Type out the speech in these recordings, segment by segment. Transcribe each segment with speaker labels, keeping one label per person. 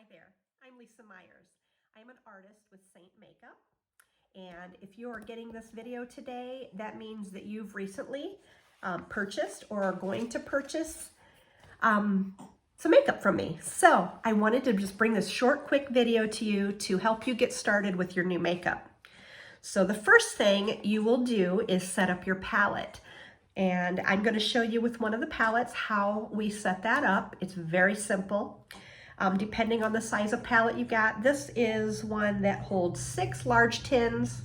Speaker 1: there, I'm Lisa Myers. I'm an artist with Seint Makeup, and if you are getting this video today, that means that you've recently purchased or are going to purchase some makeup from me. So I wanted to just bring this short, quick video to you to help you get started with your new makeup. So the first thing you will do is set up your palette. And I'm going to show you with one of the palettes how we set that up. It's very simple. Depending on the size of palette you got, this is one that holds 6 large tins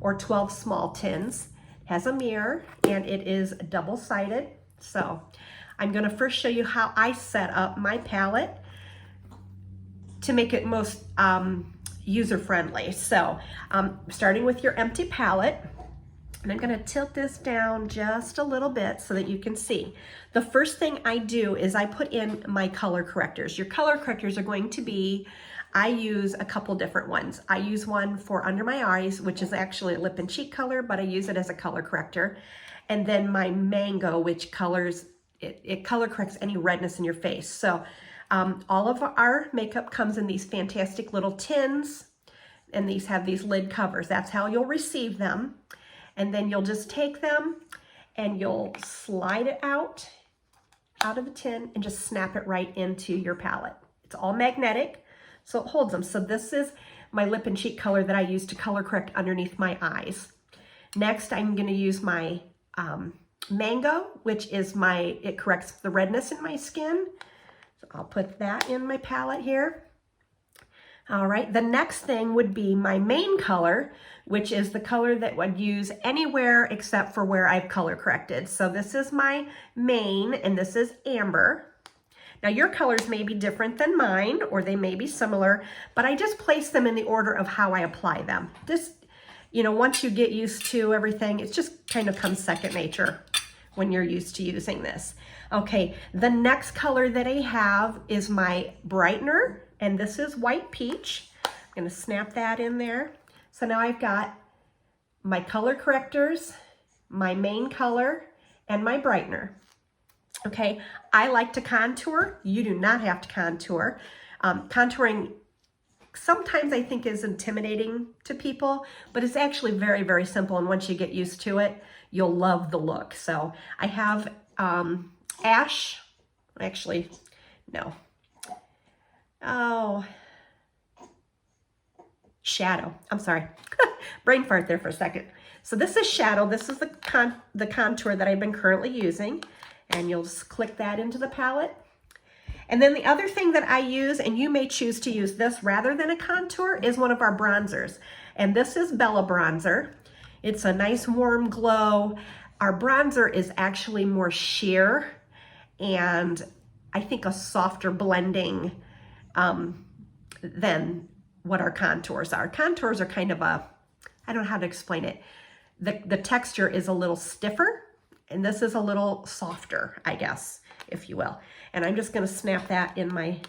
Speaker 1: or 12 small tins. It has a mirror and it is double-sided. So I'm going to first show you how I set up my palette to make it most user-friendly. So starting with your empty palette, and I'm going to tilt this down just a little bit so that you can see. The first thing I do is I put in my color correctors. Your color correctors are going to be, I use a couple different ones. I use one for under my eyes, which is actually a lip and cheek color, but I use it as a color corrector. And then my Mango, which colors, it color corrects any redness in your face. So all of our makeup comes in these fantastic little tins, and these have these lid covers. That's how you'll receive them. And then you'll just take them and you'll slide it out of the tin and just snap it right into your palette. It's all magnetic, so it holds them. So this is my lip and cheek color that I use to color correct underneath my eyes. Next, I'm going to use my Mango, which is it corrects the redness in my skin. So I'll put that in my palette here. All right, the next thing would be my main color, which is the color that I'd use anywhere except for where I've color corrected. So this is my main, and this is Amber. Now your colors may be different than mine, or they may be similar, but I just place them in the order of how I apply them. This, once you get used to everything, it just kind of comes second nature when you're used to using this. Okay, the next color that I have is my Brightener, and this is White Peach. I'm gonna snap that in there. So now I've got my color correctors, my main color, and my Brightener. Okay, I like to contour. You do not have to contour. Contouring sometimes I think is intimidating to people, but it's actually very, very simple. And once you get used to it, you'll love the look. So I have Ash, actually, no. Oh, Shadow. I'm sorry. Brain fart there for a second. So this is Shadow. This is the contour that I've been currently using. And you'll just click that into the palette. And then the other thing that I use, and you may choose to use this rather than a contour, is one of our bronzers. And this is Bella Bronzer. It's a nice warm glow. Our bronzer is actually more sheer and I think a softer blending than what our contours are. Contours are kind of I don't know how to explain it. The texture is a little stiffer, and this is a little softer, I guess, if you will. And I'm just gonna snap that in my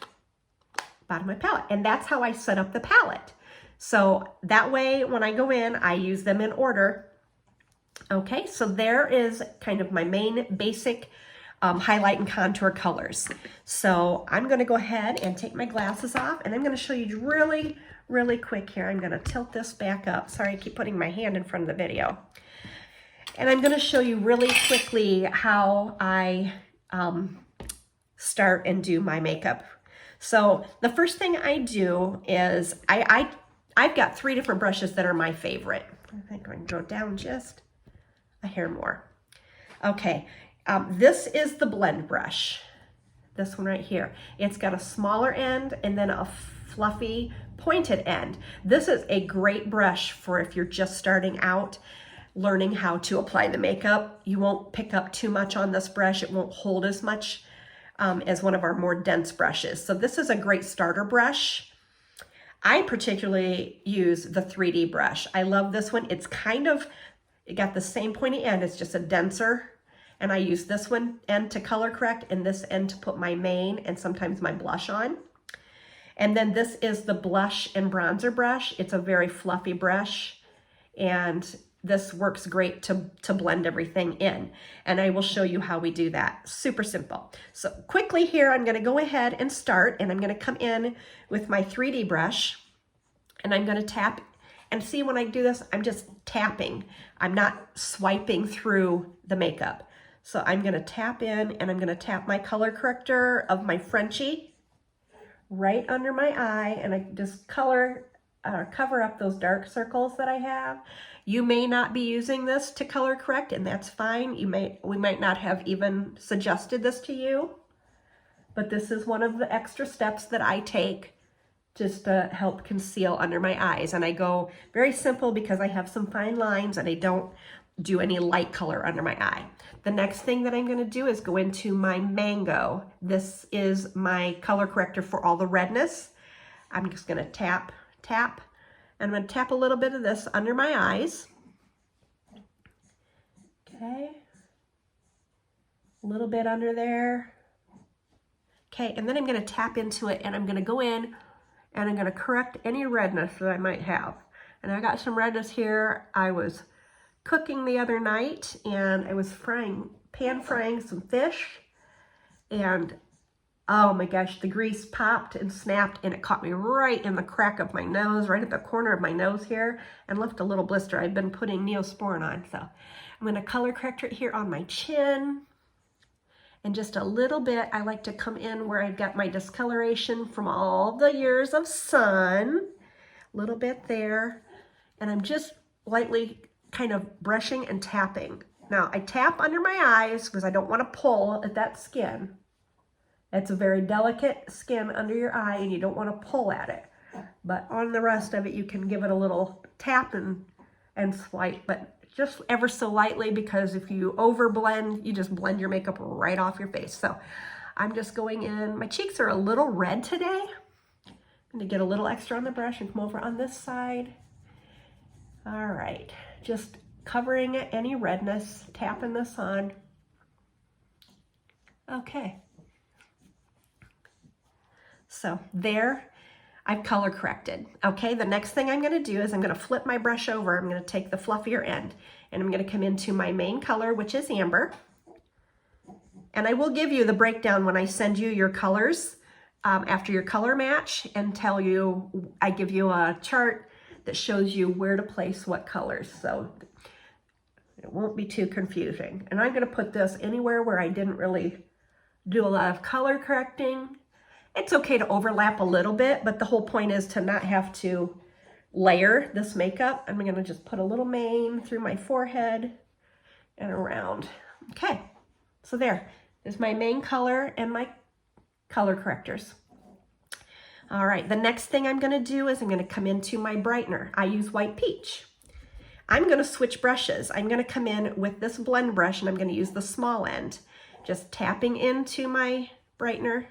Speaker 1: bottom of my palette. And that's how I set up the palette. So that way, when I go in, I use them in order. Okay, so there is kind of my main basic highlight and contour colors. So I'm going to go ahead and take my glasses off, and I'm going to show you really, really quick here. I'm going to tilt this back up. Sorry, I keep putting my hand in front of the video. And I'm going to show you really quickly how I start and do my makeup. So the first thing I do is I've got 3 different brushes that are my favorite. I think I can go down just a hair more. Okay. This is the blend brush, this one right here. It's got a smaller end and then a fluffy pointed end. This is a great brush for if you're just starting out learning how to apply the makeup. You won't pick up too much on this brush. It won't hold as much as one of our more dense brushes. So this is a great starter brush. I particularly use the 3D brush. I love this one. It got the same pointy end. It's just a denser. And I use this one end to color correct and this end to put my main and sometimes my blush on. And then this is the blush and bronzer brush. It's a very fluffy brush and this works great to blend everything in. And I will show you how we do that. Super simple. So quickly here, I'm gonna go ahead and start, and I'm gonna come in with my 3D brush, and I'm gonna tap, and see when I do this, I'm just tapping. I'm not swiping through the makeup. So I'm gonna tap in, and I'm gonna tap my color corrector of my Frenchie right under my eye, and I just cover up those dark circles that I have. You may not be using this to color correct, and that's fine. We might not have even suggested this to you, but this is one of the extra steps that I take just to help conceal under my eyes. And I go very simple because I have some fine lines, and I don't do any light color under my eye. The next thing that I'm gonna do is go into my Mango. This is my color corrector for all the redness. I'm just gonna tap, tap, and I'm gonna tap a little bit of this under my eyes. Okay, a little bit under there. Okay, and then I'm gonna tap into it, and I'm gonna go in, and I'm gonna correct any redness that I might have. And I got some redness here. I was cooking the other night, and I was pan frying some fish, and oh my gosh, the grease popped and snapped, and it caught me right in the crack of my nose, right at the corner of my nose here, and left a little blister. I've been putting Neosporin on, so I'm gonna color correct it here on my chin. And just a little bit, I like to come in where I've got my discoloration from all the years of sun. A little bit there. And I'm just lightly kind of brushing and tapping. Now, I tap under my eyes because I don't want to pull at that skin. It's a very delicate skin under your eye, and you don't want to pull at it. But on the rest of it, you can give it a little tap and swipe, but just ever so lightly, because if you over blend, you just blend your makeup right off your face. So I'm just going in. My cheeks are a little red today. I'm gonna get a little extra on the brush and come over on this side. All right, just covering any redness, tapping this on. Okay. So there, I've color corrected. Okay, the next thing I'm gonna do is I'm gonna flip my brush over. I'm gonna take the fluffier end, and I'm gonna come into my main color, which is amber. And I will give you the breakdown when I send you your colors after your color match, and tell you, I give you a chart that shows you where to place what colors. So it won't be too confusing. And I'm gonna put this anywhere where I didn't really do a lot of color correcting. It's okay to overlap a little bit, but the whole point is to not have to layer this makeup. I'm gonna just put a little mane through my forehead and around. Okay, so there's my main color and my color correctors. All right, the next thing I'm gonna do is I'm gonna come into my brightener. I use White Peach. I'm gonna switch brushes. I'm gonna come in with this blend brush, and I'm gonna use the small end. Just tapping into my brightener,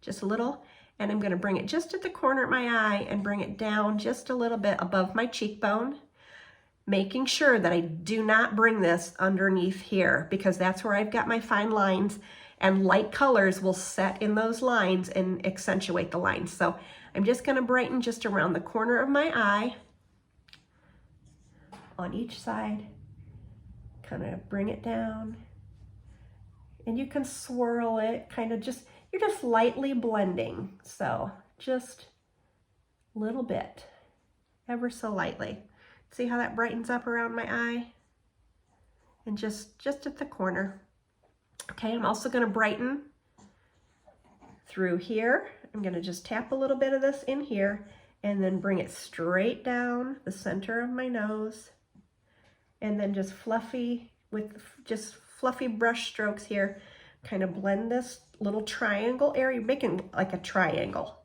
Speaker 1: just a little, and I'm gonna bring it just at the corner of my eye and bring it down just a little bit above my cheekbone, making sure that I do not bring this underneath here, because that's where I've got my fine lines, and light colors will set in those lines and accentuate the lines. So I'm just gonna brighten just around the corner of my eye on each side, kind of bring it down, and you can swirl it, kind of just, you're just lightly blending. So just a little bit, ever so lightly. See how that brightens up around my eye? And just at the corner. Okay, I'm also gonna brighten through here. I'm gonna just tap a little bit of this in here, and then bring it straight down the center of my nose. And then just fluffy, with just fluffy brush strokes here, kind of blend this little triangle area, making like a triangle.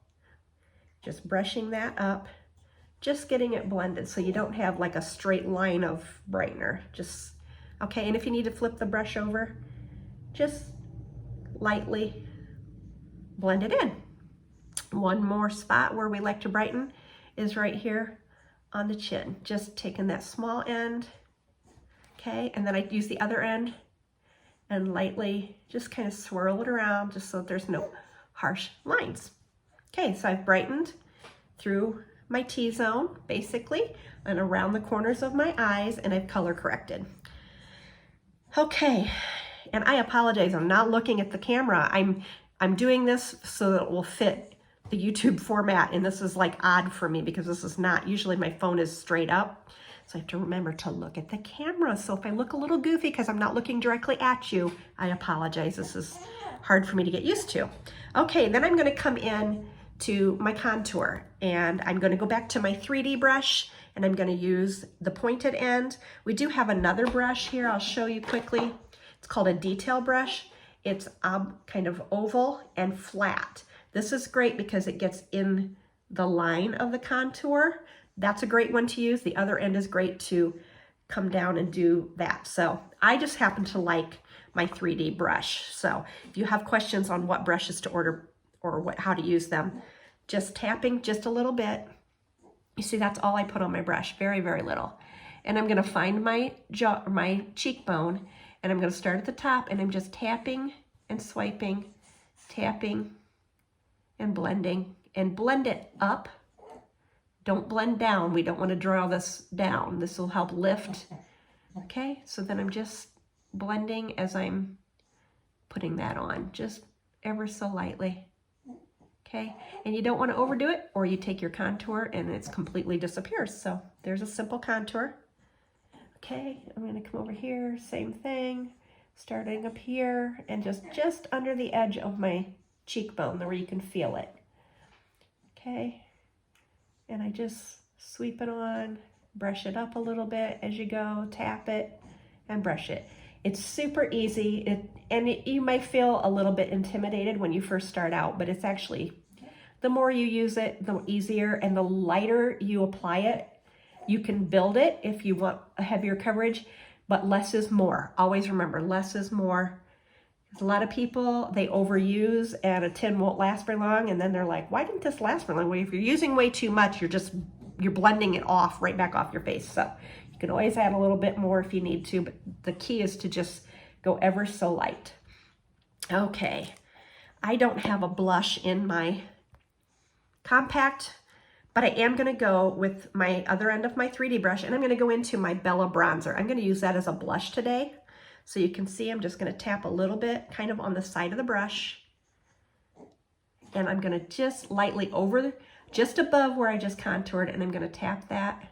Speaker 1: Just brushing that up, just getting it blended so you don't have like a straight line of brightener. Just, okay, and if you need to flip the brush over, just lightly blend it in. One more spot where we like to brighten is right here on the chin. Just taking that small end, okay, and then I use the other end and lightly just kind of swirl it around just so that there's no harsh lines. Okay, so I've brightened through my T-zone, basically, and around the corners of my eyes, and I've color corrected. Okay, and I apologize, I'm not looking at the camera. I'm doing this so that it will fit the YouTube format, and this is like odd for me because this is not, usually my phone is straight up. So I have to remember to look at the camera. So if I look a little goofy because I'm not looking directly at you, I apologize. This is hard for me to get used to. Okay, then I'm gonna come in to my contour, and I'm gonna go back to my 3D brush, and I'm gonna use the pointed end. We do have another brush here, I'll show you quickly. It's called a detail brush. It's kind of oval and flat. This is great because it gets in the line of the contour. That's a great one to use. The other end is great to come down and do that. So I just happen to like my 3D brush. So if you have questions on what brushes to order or how to use them, just tapping just a little bit. You see, that's all I put on my brush, very, very little. And I'm gonna find my cheekbone, and I'm gonna start at the top, and I'm just tapping and swiping, tapping and blending, and blend it up. Don't blend down. We don't want to draw this down. This will help lift. Okay, so then I'm just blending as I'm putting that on, just ever so lightly. Okay, and you don't want to overdo it, or you take your contour and it completely disappears. So there's a simple contour. Okay, I'm going to come over here, same thing, starting up here, and just under the edge of my cheekbone, where you can feel it. Okay. And I just sweep it on, brush it up a little bit as you go, tap it and brush it. It's super easy, you might feel a little bit intimidated when you first start out, but it's actually, the more you use it, the easier, and the lighter you apply it. You can build it if you want a heavier coverage, but less is more. Always remember, less is more. A lot of people, they overuse, and a tin won't last very long, and then they're like, why didn't this last very long? Well, if you're using way too much, you're blending it off, right back off your face. So you can always add a little bit more if you need to, but the key is to just go ever so light. Okay, I don't have a blush in my compact, but I am gonna go with my other end of my 3D brush, and I'm gonna go into my Bella bronzer. I'm gonna use that as a blush today. So you can see I'm just going to tap a little bit kind of on the side of the brush, and I'm going to just lightly just above where I just contoured, and I'm going to tap that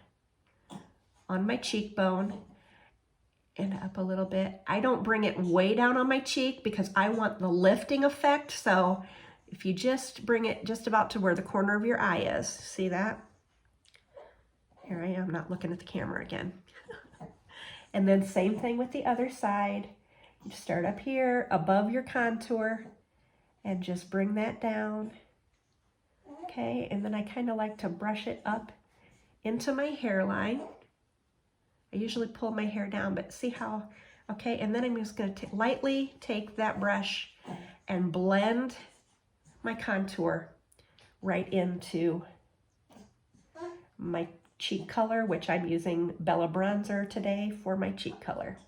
Speaker 1: on my cheekbone and up a little bit. I don't bring it way down on my cheek because I want the lifting effect. So if you just bring it just about to where the corner of your eye is, see that? Here I am, not looking at the camera again. And then same thing with the other side. You start up here above your contour and just bring that down. Okay, and then I kind of like to brush it up into my hairline. I usually pull my hair down, but see how, okay, and then I'm just going to lightly take that brush and blend my contour right into my cheek color, which I'm using Bella bronzer today for my cheek color.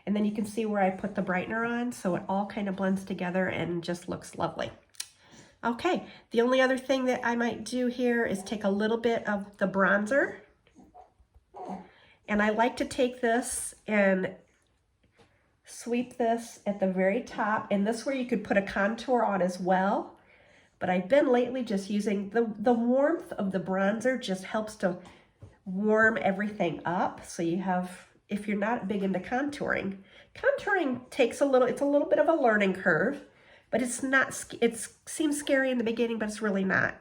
Speaker 1: And then you can see where I put the brightener on, so it all kind of blends together and just looks lovely. Okay, the only other thing that I might do here is take a little bit of the bronzer, and I like to take this and sweep this at the very top, and this where you could put a contour on as well. But I've been lately just using the warmth of the bronzer just helps to warm everything up. So you have, if you're not big into contouring takes it's a little bit of a learning curve, but it's not, it seems scary in the beginning, but it's really not.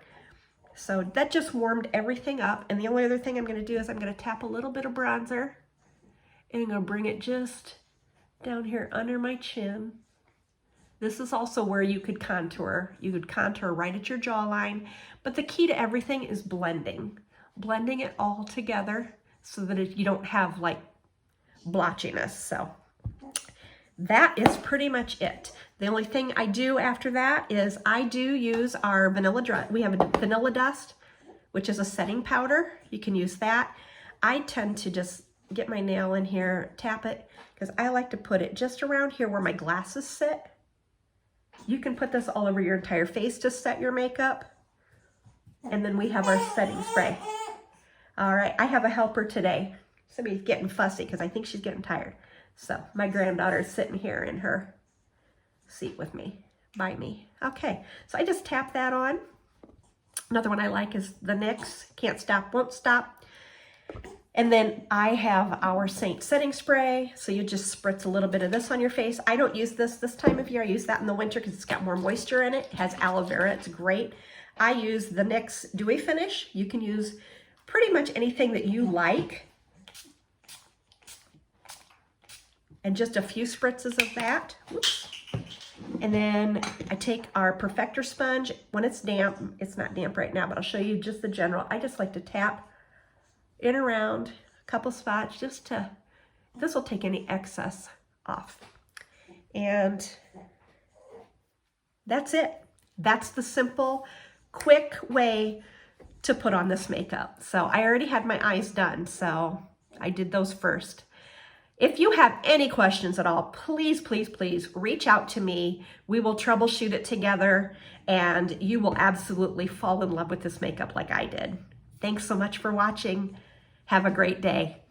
Speaker 1: So that just warmed everything up. And the only other thing I'm going to do is I'm going to tap a little bit of bronzer, and I'm going to bring it just down here under my chin. This is also where you could contour. You could contour right at your jawline, but the key to everything is blending it all together so that you don't have like blotchiness. So that is pretty much it. The only thing I do after that is I do use our we have a vanilla dust, which is a setting powder. You can use that. I tend to just get my nail in here, tap it, because I like to put it just around here where my glasses sit. You can put this all over your entire face to set your makeup. And then we have our setting spray. All right, I have a helper today. Somebody's getting fussy because I think she's getting tired. So my granddaughter is sitting here in her seat with me, by me. Okay, so I just tap that on. Another one I like is the NYX, Can't Stop, Won't Stop. And then I have our Seint setting spray. So you just spritz a little bit of this on your face. I don't use this time of year. I use that in the winter because it's got more moisture in it. It has aloe vera, it's great. I use the NYX Dewy Finish. You can use pretty much anything that you like. And just a few spritzes of that. Whoops. And then I take our Perfector sponge. When it's damp, it's not damp right now, but I'll show you just the general. I just like to tap in around a couple spots just to, this will take any excess off. And that's it. That's the simple, quick way to put on this makeup. So I already had my eyes done, so I did those first. If you have any questions at all, please, please, please reach out to me. We will troubleshoot it together and you will absolutely fall in love with this makeup like I did. Thanks so much for watching. Have a great day.